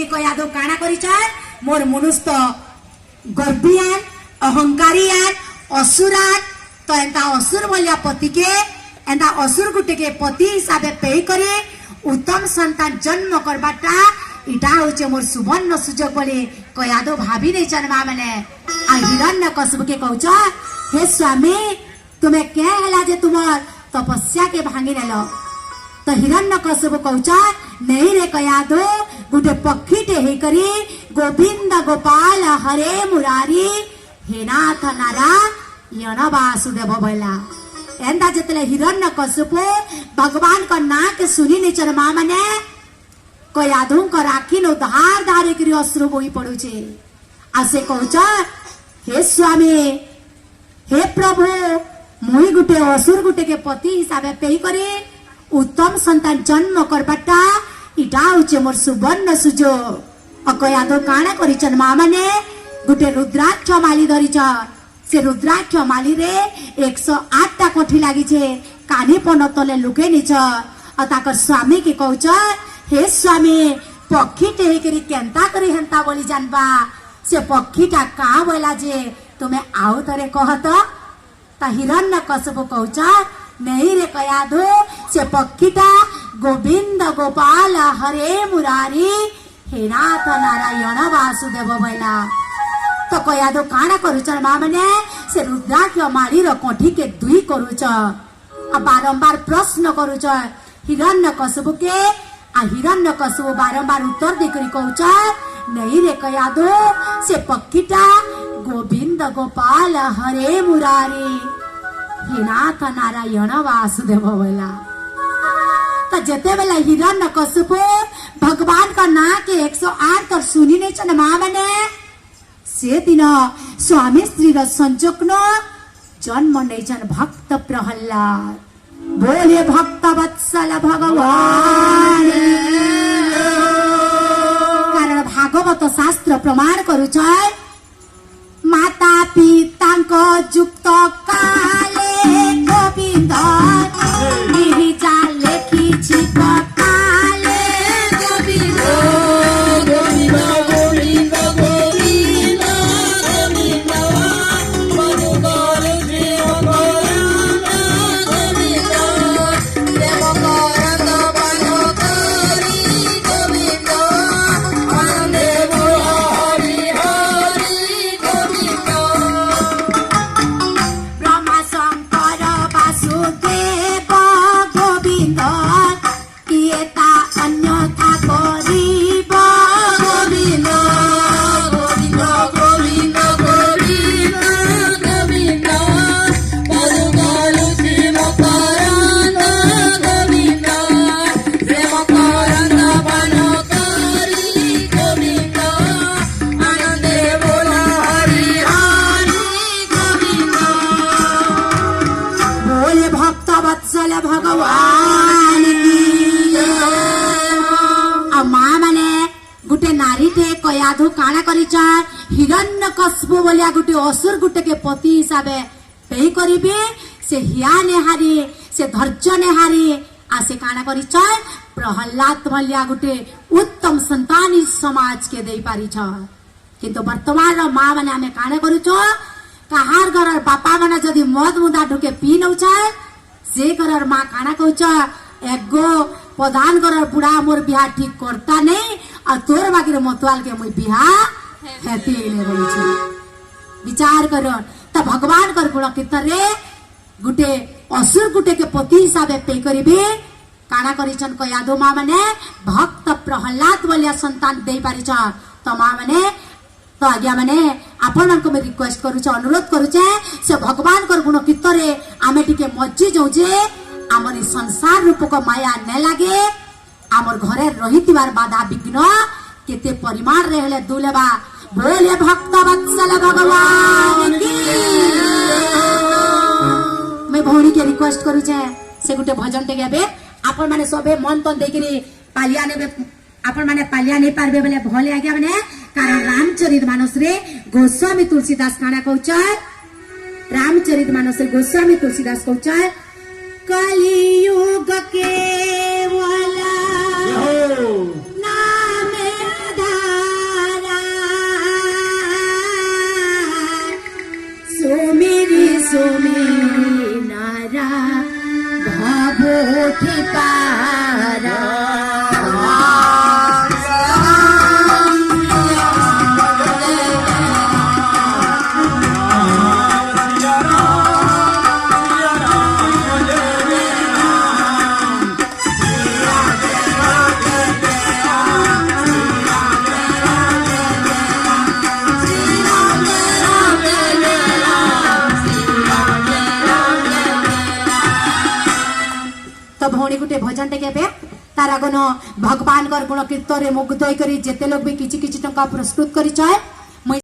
कयादो काना करिछार मोर मनुष्य गर्बियान अहंकारियान असुरान तो एंता असुर बोलिया पति के एंता असुर गुटे के पति हिसाबे पे करे उत्तम संतान जन्म करबाटा इटा होचे मोर सुवर्ण सुजोग बोले कयादो भाभी नहीं जन्मा माने आ हिरण्यकशिपु के कहउछ हे स्वामी तुम्हें क्या हला जे तुमर तपस्या के भांगी नेलो तो हिरण्यकशिपु कहउछ नहीं रे कयादो गुटे पक्षीटे हे करी गोविंद गोपाल हरे मुरारी हे नाथ नारायण वासुदेव बोला एंदा जतले हिरण्यकशिपु भगवान का ना के सुनी नहीं चरमा माने कयादो को राखी नो धार धार करी अश्रु बोई पड़ू छे आसे कहउछ हे स्वामी हे प्रभु मुई गुटे असुर गुटे के पति हिसाबे पे करे उत्तम संतान जन्म करबाटा इटा होचे मोर सुवर्ण सुजोग अकयादो काना करिचन मा माने गुटे रुद्राक्ष माली धरिच से रुद्राक्ष माली रे 108 टा कोठी लागि छे कानी पन तले लुके निच अ ताकर स्वामी के कहउछ हे स्वामी पक्षी टेही करी केंता करी हंता बोली जानबा से पक्षीटा का बोला जे तुम्हें आउ तरे कहत ता हिरण्यकशिपु कहउछ नहीं रे कयादो से पक्षीटा गोविंद गोपाल हरे मुरारी हे नाथ नारायण वासुदेव बोला तो कयादो काना करूच मा माने से रुद्राक्ष माली रो कोठी के दुई करूच आ बारंबार प्रश्न करूच हिरण्यकशिपु के आ हिरण्यकशिपु बारंबार उत्तर दे करी कहउछ नहीं रे कयादो से पक्षीटा गोविंद गोपाल हरे मुरारी हे नाथ नारायण वासुदेव बोला तो जेते बेला हिरण्यकशिपु भगवान का ना के 108 तर सुनी नहीं चन मा माने से दिन स्वामी श्री र संजोग न जन्म नहीं जन भक्त प्रहलाद बोले भक्त वत्सल भगवान कारण भागवत शास्त्र प्रमाण करूछ माता पिता जुक्त काले गोविंद निहिचा लेखी छिप काले गोविंद गोविंद गोविंद गोविंद गोविंद मधुकर जीव गोविंद देव करत बन करी गोविंद देव हरि हरि गोविंद ब्रह्मा शंकर वासुदेव गोविंद किएता अन्यथा करिब गोविंद गोविंद गोविंद गोविंद गोविंद मधुकर जीव करत गोविंद देव करत बन करी गोविंद आनंदे बोल हरि हरि गोविंद बोले भक्त वत्सल भगवान की माँ माने गुटे नारी टे कयादो काना करिछ हिरण्यकशिपु बोलिया गुटे असुर गुटे के पति हिसाबे पे करिबे से हिया नेहारी से धैर्य नेहारी आ से काना करिछ प्रहलाद बोलिया गुटे उत्तम संतान इस समाज के देई पारिछ किंतु वर्तमान रो माँ माने आमे काना करूछ कहार घर बापा माने जदि मद मुदा ढुके पी नउछ से घर माँ काना कहउछ एगो प्रधान घर बुढ़ा मोर बिहा ठीक करता नहीं और तोर बाकी मतवाल के मुई बिहा हेती ले बोली छी विचार करो त भगवान कर गुण कितरे गुटे असुर गुटे के पति हिसाबे पे करिबे काना करिछन कयादो माँ माने भक्त प्रहलाद बोलिया संतान देई पारिछ त माँ माने तो आज्ञा माने आपण मानको मैं रिक्वेस्ट करूछ अनुरोध करूछ से भगवान कर गुण कितरे आमे टिके मज्जी जाऊ जे आमर संसार रूपक माया न लागे आमर घरे रहितिबार बाधा विघ्न केते परिमाण रे हेले दुलेबा बोले भक्त वत्सल भगवान की मैं भौणी के रिक्वेस्ट करू से गुटे भजन टे गाबे आपण माने सबे मन तन देखिरी पालिया नेबे आपण माने पालिया नहीं पारबे बोले भले आज्ञा माने कारण रामचरितमानस रे गोस्वामी तुलसीदास काना कहउछ रामचरितमानस रे गोस्वामी तुलसीदास कहउछ कलियुग के वाला नाम भौणी गुटे भजन टे केबे तार आगन भगवान गुण कीर्तन रे मुग्ध होई करी जेते लोग भी किछि किछि टंका प्रस्तुत करि चाहे